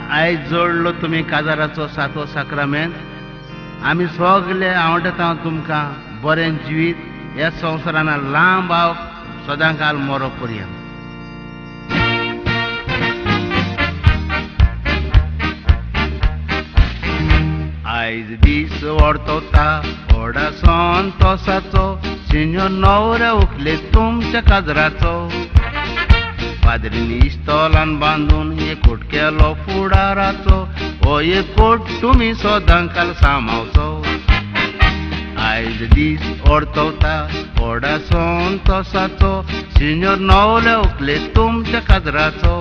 आयज जोडलो तुम्ही काजाराचो 7वो साक्रामेंत आमी सगळे आवडटा तुमकां बरें जिवीत ह्या संवसारान लांब आव सदांकाल मरो पर्यंत. आयज दीस व्हरतोता व्हडा संतोसाचो सिन्यो न्हवऱ्या उखले तुमच्या काजराचो. पाद्रीन इस्तोलान बांदून एकूट केलो फुडाराचो हो एकूट तुमी सदांकाल सांबाळचो. आयज दीस व्हरतोता व्हडा संतोसाचो सिन्यो न्हवऱ्या उखले तुमच्या काजराचो.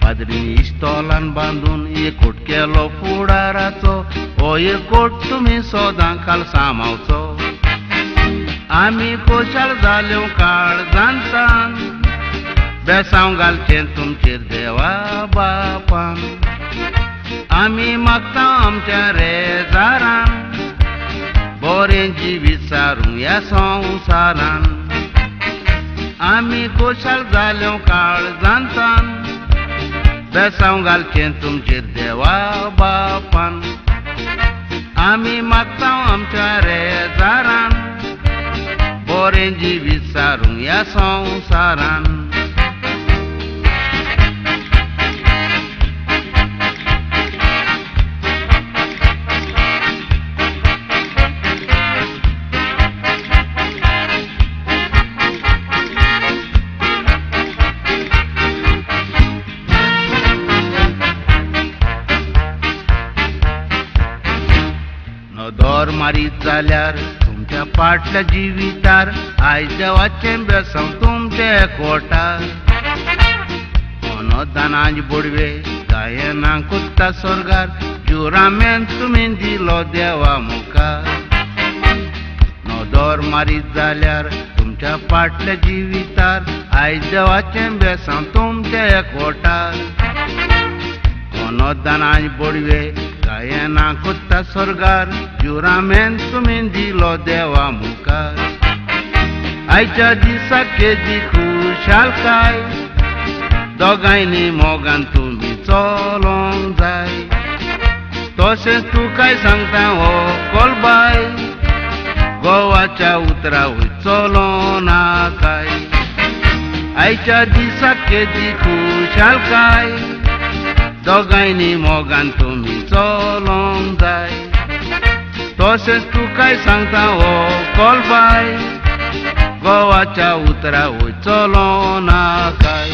पाद्रीन इस्तोलान बांदून एकूट केलो फुडाराचो हो एकूट तुमी सदांकाल सांबाळचो. आमी खोशाल जाल्यो काळ जाणटान बेसांव घालचें तुमचेर देवा बापान. आमी मागता आमच्या रेजारान बरें जिवीत सारूंक ह्या संवसारान. आमी खोशाल जाल्यो काळ जाणटान बेसांव घालचें तुमचेर देवा बापान. आमी मागता आमच्या रेजारान बरें जिवीत सारूंक ह्या संवसारान. दोर मारीत जाल्यार तुमच्या फाटल्या जिवितार आयज देवाचें बेसांव तुमचे एकवटार. दानांचे बुडवे गायनां कुत्ता स्वर्गार जुरामेन तुमी दिलो देवा मुखार. दोर मारीत जाल्यार तुमच्या फाटल्या जिवितार आयज देवाचें बेसांव तुमचे एकवटार. दानांचे बुडवे गायनां कुत्ता स्वर्गार जुरामेन तुमी दिलो देवा मुखार. आयच्या दिसा केदी खुशालकाय दोगांयनी मोगान तुमी चलोंक जाय. तशेंच तुकाय सांगता हो कोलबाय गोवाच्या उतरावय चलो नाकाय. आयच्या दिसा केदी खुशालकाय दोगांयनी मोगान तुमी चलोंक जाय. तशेंच तुकाय सांगता हो कोलबाय गोवाच्या उतरावय चलो नाकाय.